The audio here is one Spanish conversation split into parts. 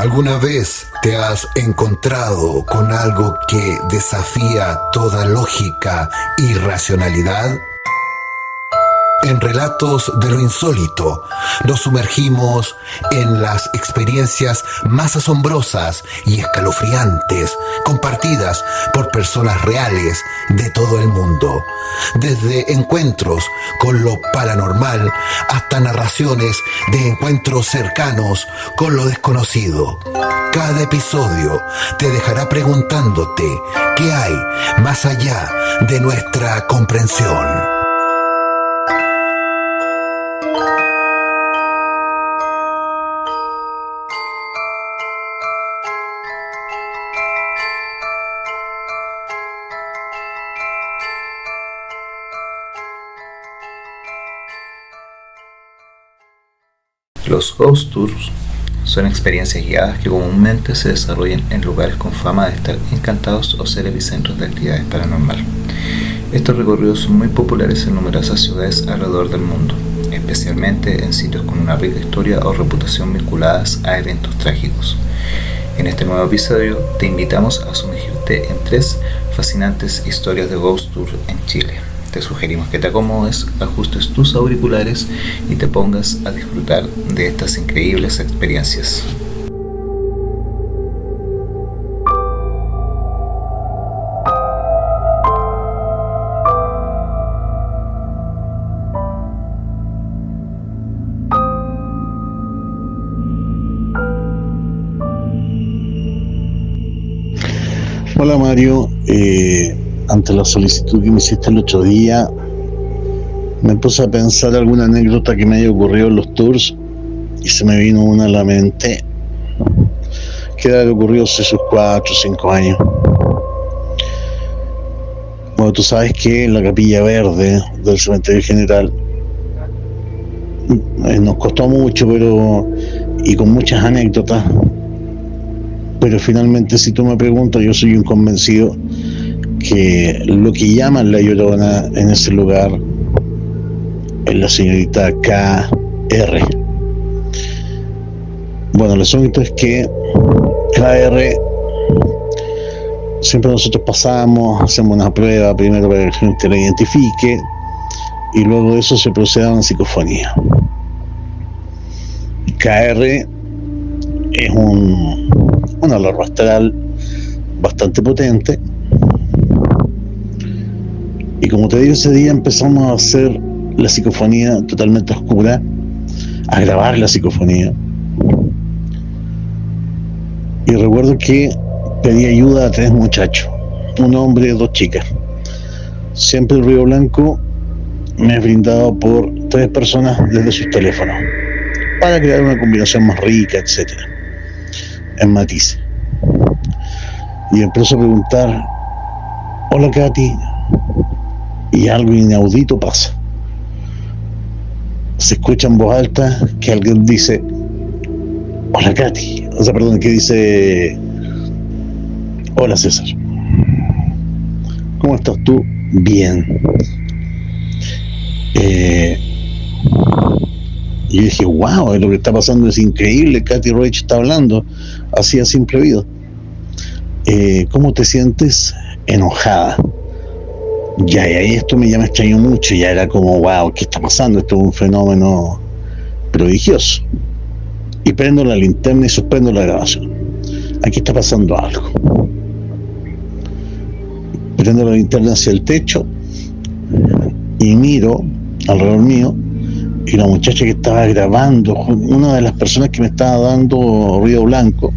¿Alguna vez te has encontrado con algo que desafía toda lógica y racionalidad? En Relatos de lo Insólito nos sumergimos en las experiencias más asombrosas y escalofriantes compartidas por personas reales de todo el mundo. Desde encuentros con lo paranormal hasta narraciones de encuentros cercanos con lo desconocido. Cada episodio te dejará preguntándote qué hay más allá de nuestra comprensión. Los Ghost Tours son experiencias guiadas que comúnmente se desarrollan en lugares con fama de estar encantados o ser epicentros de actividades paranormales. Estos recorridos son muy populares en numerosas ciudades alrededor del mundo, especialmente en sitios con una rica historia o reputación vinculadas a eventos trágicos. En este nuevo episodio te invitamos a sumergirte en 3 fascinantes historias de Ghost Tour en Chile. Te sugerimos que te acomodes, ajustes tus auriculares y te pongas a disfrutar de estas increíbles experiencias. Hola Mario, ante la solicitud que me hiciste el otro día, me puse a pensar alguna anécdota que me haya ocurrido en los tours y se me vino una a la mente que era ocurrido hace sus 4 o 5 años. Bueno, tú sabes que en la Capilla Verde del Cementerio General nos costó mucho, y con muchas anécdotas, pero finalmente, si tú me preguntas, yo soy un convencido que lo que llaman la Llorona en ese lugar es la señorita K.R. Bueno, el asunto es que K.R. siempre nosotros pasamos, hacemos una prueba primero para que la gente la identifique y luego de eso se procede a una psicofonía. K.R. es un alarma astral bastante potente. Y como te digo, ese día empezamos a hacer la psicofonía totalmente oscura, a grabar la psicofonía. Y recuerdo que pedí ayuda a 3 muchachos, un hombre y 2 chicas. Siempre el ruido blanco me es brindado por 3 personas desde sus teléfonos, para crear una combinación más rica, etcétera, en matices. Y empiezo a preguntar: hola Katy. Y algo inaudito pasa. Se escucha en voz alta que alguien dice: hola Katy. Que dice: hola César. ¿Cómo estás tú? Bien. Y yo dije: wow, lo que está pasando es increíble. Katy Roach está hablando así a simple oído. ¿Cómo te sientes? Enojada. Ya, y ahí esto me extrañó mucho, ya era como, wow, ¿qué está pasando? Esto es un fenómeno prodigioso. Y prendo la linterna y suspendo la grabación. Aquí está pasando algo. Prendo la linterna hacia el techo y miro alrededor mío, y la muchacha que estaba grabando, una de las personas que me estaba dando ruido blanco,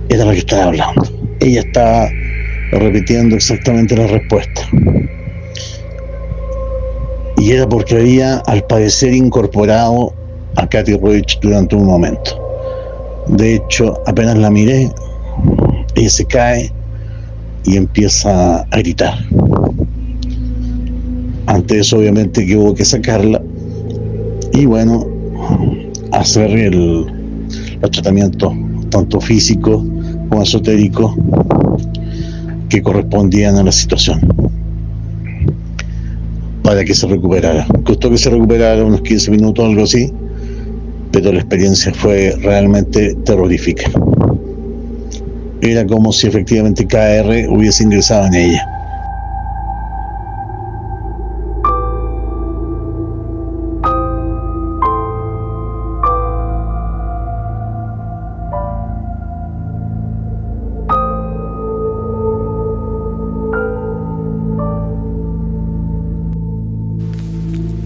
era la que estaba hablando. Ella estaba repitiendo exactamente la respuesta. Y era porque había, al parecer, incorporado a Katy Roach durante un momento. De hecho, apenas la miré, ella se cae y empieza a gritar. Ante eso, obviamente, que hubo que sacarla y, bueno, hacer el tratamiento tanto físico como esotérico que correspondían a la situación para que se recuperara. Costó que se recuperara unos 15 minutos, algo así, pero la experiencia fue realmente terrorífica. Era como si efectivamente KR hubiese ingresado en ella.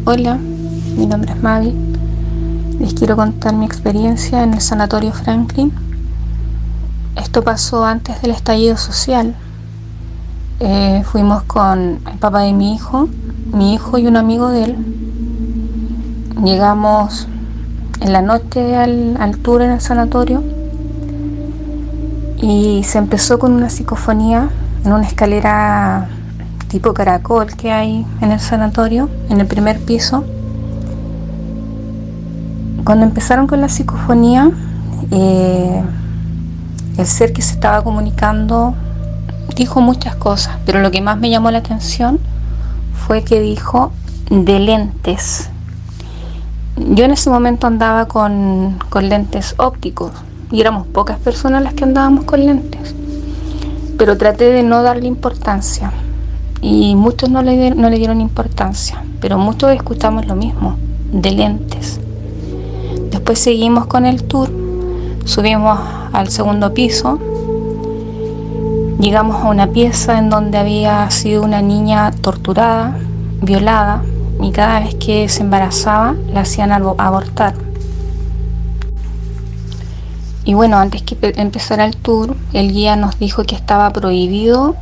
Hola, mi nombre es Mavi. Les quiero contar mi experiencia en el Sanatorio Franklin. Esto pasó antes del estallido social. Fuimos con el papá de mi hijo y un amigo de él. Llegamos en la noche al tour en el sanatorio y se empezó con una psicofonía en una escalera tipo caracol que hay en el sanatorio, en el primer piso. Cuando empezaron con la psicofonía, el ser que se estaba comunicando dijo muchas cosas, pero lo que más me llamó la atención fue que dijo de lentes. Yo en ese momento andaba con lentes ópticos y éramos pocas personas las que andábamos con lentes, pero traté de no darle importancia. Y muchos no le dieron importancia, pero muchos escuchamos lo mismo, de lentes. Después seguimos con el tour, subimos al segundo piso, llegamos a una pieza en donde había sido una niña torturada, violada, y cada vez que se embarazaba la hacían abortar. Y bueno, antes que empezara el tour, el guía nos dijo que estaba prohibido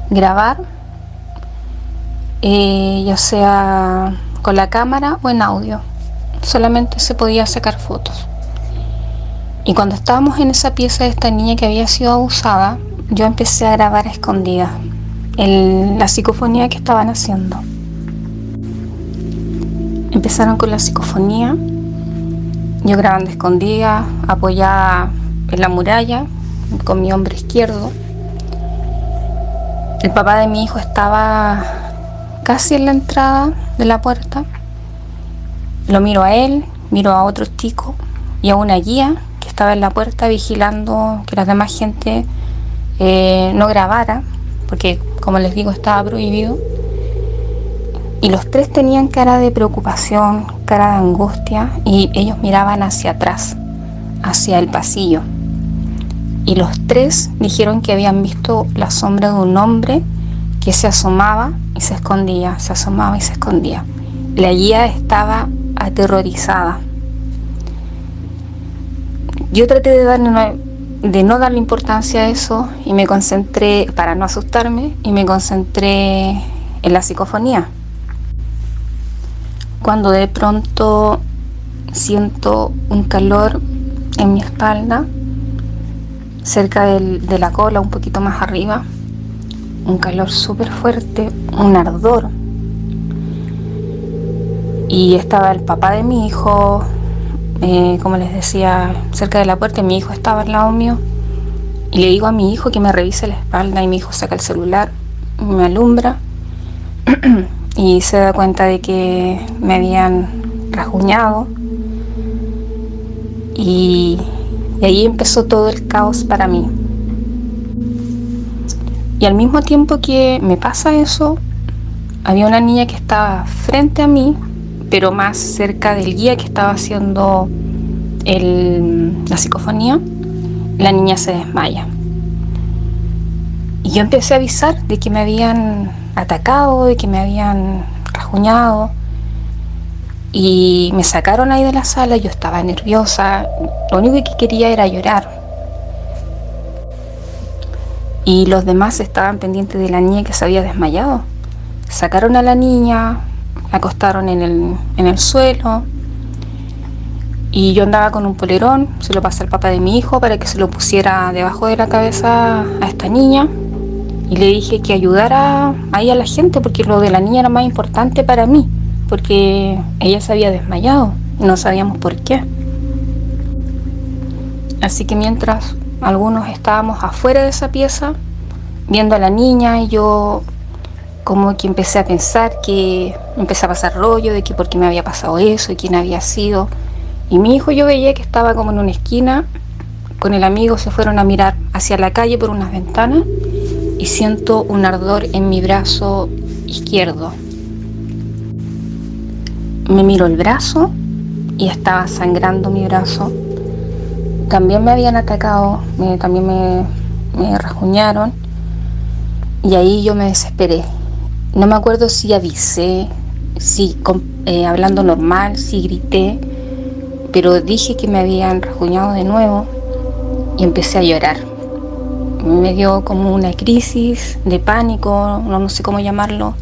grabar, ya sea con la cámara o en audio, solamente se podía sacar fotos. Y cuando estábamos en esa pieza de esta niña que había sido abusada, yo empecé a grabar a escondidas la psicofonía que estaban haciendo. Empezaron con la psicofonía, yo grabando a escondidas, apoyada en la muralla con mi hombro izquierdo. El papá de mi hijo estaba casi en la entrada de la puerta. Lo miro a él, miro a otro chico y a una guía que estaba en la puerta vigilando que la demás gente no grabara, porque como les digo estaba prohibido. Y los tres tenían cara de preocupación, cara de angustia, y ellos miraban hacia atrás, hacia el pasillo. Y los tres dijeron que habían visto la sombra de un hombre que se asomaba y se escondía, se asomaba y se escondía. La guía estaba aterrorizada. Yo traté de no darle importancia a eso y me concentré, para no asustarme, y me concentré en la psicofonía. Cuando de pronto siento un calor en mi espalda, cerca de la cola, un poquito más arriba, un calor súper fuerte, un ardor. Y estaba el papá de mi hijo, como les decía, cerca de la puerta, y mi hijo estaba al lado mío. Y le digo a mi hijo que me revise la espalda, y mi hijo saca el celular, me alumbra y se da cuenta de que me habían rasguñado. Y ahí empezó todo el caos para mí. Y al mismo tiempo que me pasa eso, había una niña que estaba frente a mí, pero más cerca del guía que estaba haciendo la psicofonía. La niña se desmaya. Y yo empecé a avisar de que me habían atacado, de que me habían rasguñado. Y me sacaron ahí de la sala, yo estaba nerviosa, lo único que quería era llorar. Y los demás estaban pendientes de la niña que se había desmayado. Sacaron a la niña, la acostaron en el suelo, y yo andaba con un polerón, se lo pasé al papá de mi hijo para que se lo pusiera debajo de la cabeza a esta niña, y le dije que ayudara ahí a la gente, porque lo de la niña era más importante para mí, porque ella se había desmayado y no sabíamos por qué. Así que mientras algunos estábamos afuera de esa pieza viendo a la niña, y yo como que empecé a pensar, que empecé a pasar rollo de que por qué me había pasado eso y quién había sido, Y mi hijo yo veía que estaba como en una esquina, con el amigo se fueron a mirar hacia la calle por unas ventanas y siento un ardor en mi brazo izquierdo. Me miro el brazo y estaba sangrando mi brazo. También me habían atacado, también me rasguñaron y ahí yo me desesperé. No me acuerdo si avisé, si hablando normal, si grité, pero dije que me habían rasguñado de nuevo y empecé a llorar. Me dio como una crisis de pánico, no sé cómo llamarlo.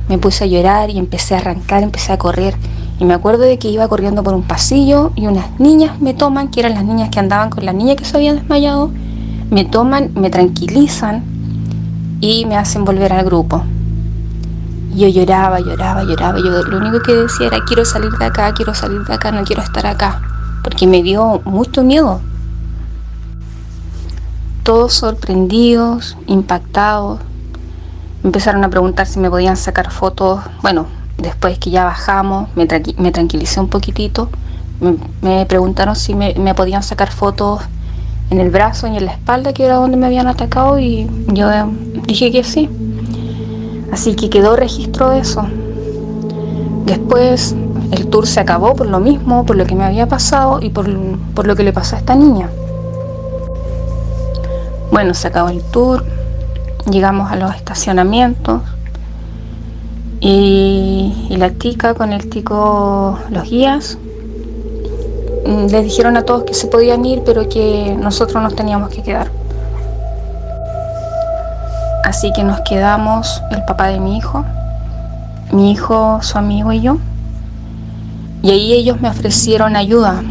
Me puse a llorar y empecé a arrancar, empecé a correr. Y me acuerdo de que iba corriendo por un pasillo y unas niñas me toman, que eran las niñas que andaban con la niña que se había desmayado, me toman, me tranquilizan y me hacen volver al grupo. Yo lloraba, yo lo único que decía era quiero salir de acá, no quiero estar acá, porque me dio mucho miedo. Todos sorprendidos, impactados, me empezaron a preguntar si me podían sacar fotos. Bueno, después que ya bajamos, me tranquilicé un poquitito, me preguntaron si me podían sacar fotos en el brazo y en la espalda, que era donde me habían atacado, y yo dije que sí. Así que quedó registro de eso. Después el tour se acabó por lo mismo, por lo que me había pasado y por lo que le pasó a esta niña. Bueno, se acabó el tour, llegamos a los estacionamientos y la chica con el tico, los guías, les dijeron a todos que se podían ir, pero que nosotros nos teníamos que quedar. Así que nos quedamos el papá de mi hijo, su amigo y yo. Y ahí ellos me ofrecieron ayuda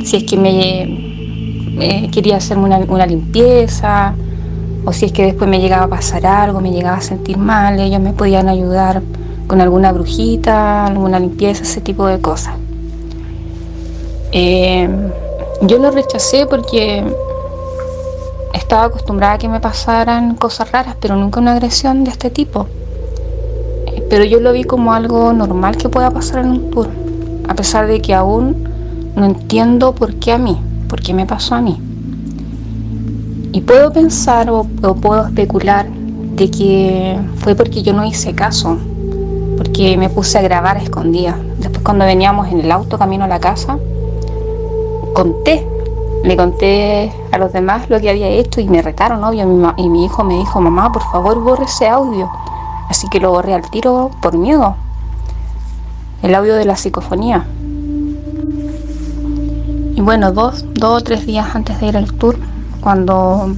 si es que me quería hacerme una limpieza, o si es que después me llegaba a pasar algo, me llegaba a sentir mal, ellos me podían ayudar con alguna brujita, alguna limpieza, ese tipo de cosas. Yo lo rechacé porque estaba acostumbrada a que me pasaran cosas raras, pero nunca una agresión de este tipo. Pero yo lo vi como algo normal que pueda pasar en un tour, a pesar de que aún no entiendo por qué me pasó a mí. Y puedo pensar o puedo especular de que fue porque yo no hice caso, porque me puse a grabar a escondidas. Después, cuando veníamos en el auto camino a la casa, le conté a los demás lo que había hecho y me retaron, obvio, y mi hijo me dijo: mamá, por favor, borre ese audio. Así que lo borré al tiro por miedo, el audio de la psicofonía. Y bueno, dos o tres días antes de ir al tour, cuando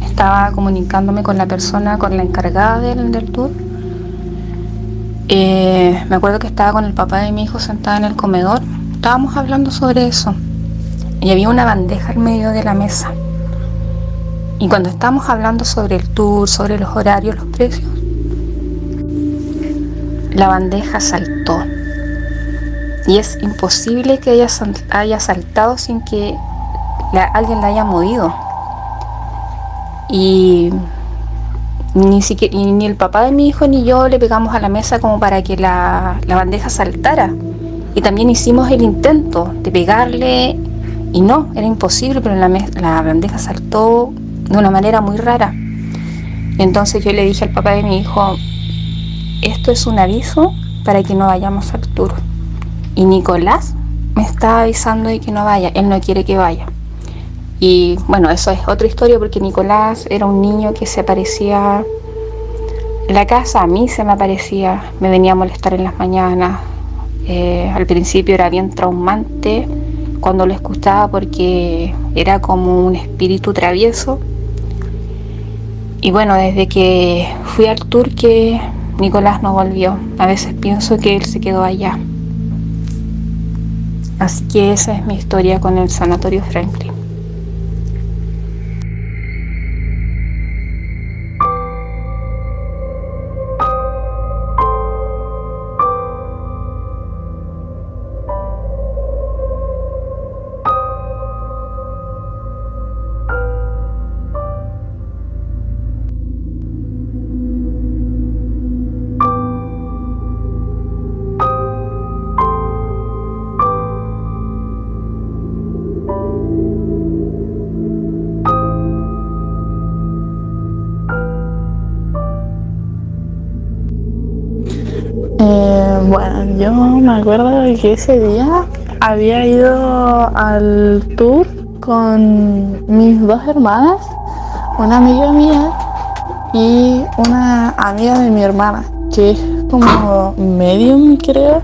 estaba comunicándome con la persona, con la encargada del tour, me acuerdo que estaba con el papá de mi hijo sentada en el comedor. Estábamos hablando sobre eso y había una bandeja en medio de la mesa. Y cuando estábamos hablando sobre el tour, sobre los horarios, los precios, la bandeja saltó. Y es imposible que haya saltado sin que alguien la haya movido. Y ni el papá de mi hijo ni yo le pegamos a la mesa como para que la bandeja saltara. Y también hicimos el intento de pegarle y no, era imposible, pero la bandeja saltó de una manera muy rara. Entonces yo le dije al papá de mi hijo: esto es un aviso para que no vayamos al tour. Y Nicolás me está avisando de que no vaya, él no quiere que vaya. Y bueno, eso es otra historia, porque Nicolás era un niño que se aparecía en la casa, a mí se me aparecía, me venía a molestar en las mañanas. Al principio era bien traumante cuando lo escuchaba, porque era como un espíritu travieso. Y bueno, desde que fui al tour que Nicolás no volvió. A veces pienso que él se quedó allá. Así que esa es mi historia con el Sanatorio Franklin. Bueno, yo me acuerdo de que ese día había ido al tour con mis dos hermanas, una amiga mía y una amiga de mi hermana, que es como medium, creo,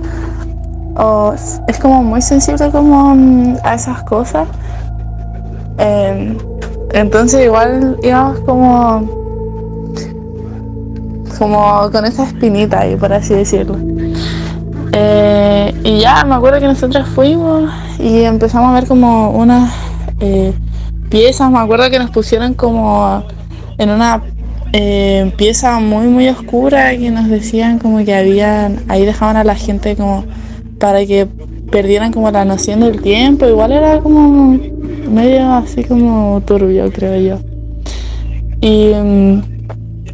o es como muy sensible como a esas cosas. Entonces igual íbamos como con esa espinita ahí, por así decirlo. Y ya me acuerdo que nosotros fuimos y empezamos a ver como unas piezas. Me acuerdo que nos pusieron como en una pieza muy muy oscura, que nos decían como que ahí dejaban a la gente como para que perdieran como la noción del tiempo. Igual era como medio así como turbio, creo yo. Y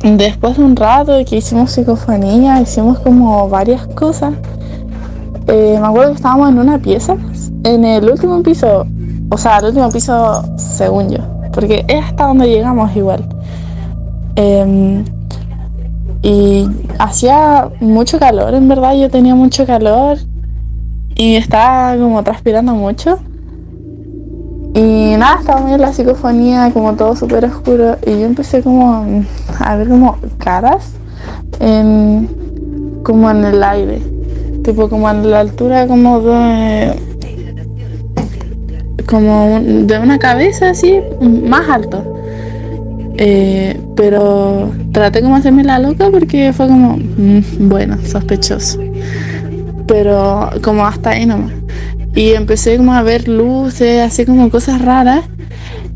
después de un rato que hicimos psicofonía, hicimos como varias cosas. Me acuerdo que estábamos en una pieza, en el último piso, o sea, el último piso según yo, porque es hasta donde llegamos igual. Y hacía mucho calor, en verdad, yo tenía mucho calor y estaba como transpirando mucho. Y nada, estaba muy en la psicofonía, como todo súper oscuro, y yo empecé como a ver como caras como en el aire, tipo como a la altura como de una cabeza así, más alto. Pero traté como hacerme la loca porque fue como, bueno, sospechoso. Pero como hasta ahí nomás. Y empecé como a ver luces, así como cosas raras.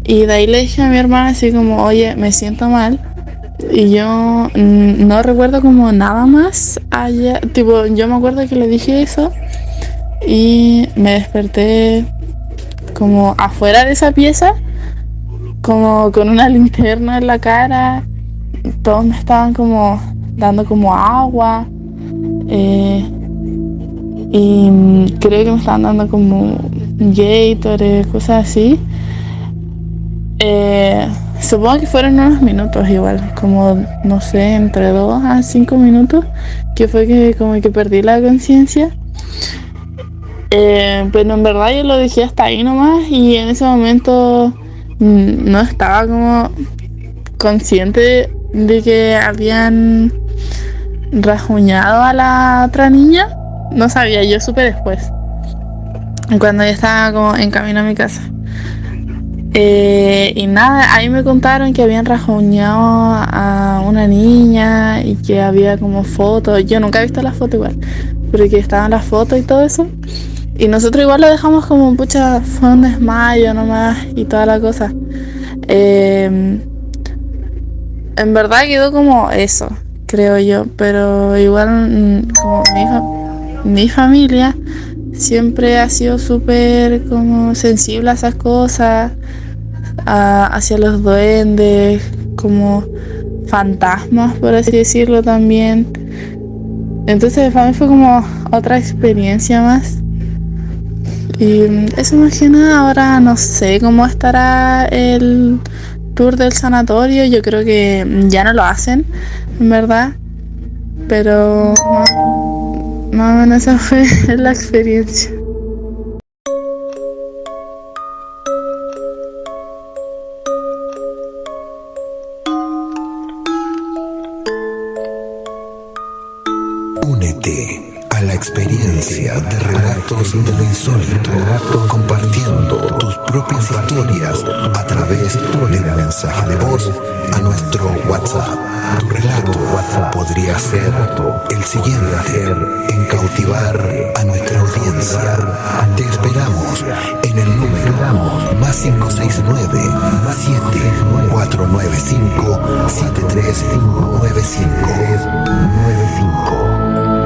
Y de ahí le dije a mi hermana así como, oye, me siento mal. Y yo no recuerdo como nada más allá. Tipo, yo me acuerdo que le dije eso. Y me desperté como afuera de esa pieza, como con una linterna en la cara. Todos me estaban como dando como agua. Y creo que me estaban dando como Gatorade, cosas así. Supongo que fueron unos minutos igual, como no sé, entre 2 a 5 minutos, que fue que como que perdí la conciencia. Pero en verdad yo lo dejé hasta ahí nomás, y en ese momento no estaba como consciente de que habían rajuñado a la otra niña. No sabía, yo supe después, cuando ya estaba como en camino a mi casa. Y nada, ahí me contaron que habían rajuñado a una niña y que había como fotos. Yo nunca he visto las fotos igual, pero que estaban las fotos y todo eso. Y nosotros igual lo dejamos como, pucha, fue un desmayo nomás y toda la cosa. En verdad quedó como eso, creo yo, pero igual como mi familia siempre ha sido súper como sensible a esas cosas, hacia los duendes, como fantasmas, por así decirlo también. Entonces para mí fue como otra experiencia más. Y eso más que nada. Ahora no sé cómo estará el tour del sanatorio. Yo creo que ya no lo hacen, en verdad. Pero más o menos esa fue la experiencia. Únete a la experiencia de Relatos de lo Insólito, compartiendo tus propias historias a través de un mensaje de voz a nuestro WhatsApp. Tu relato podría ser el siguiente en cautivar a nuestra audiencia. Te esperamos en el número +569-7495-7395.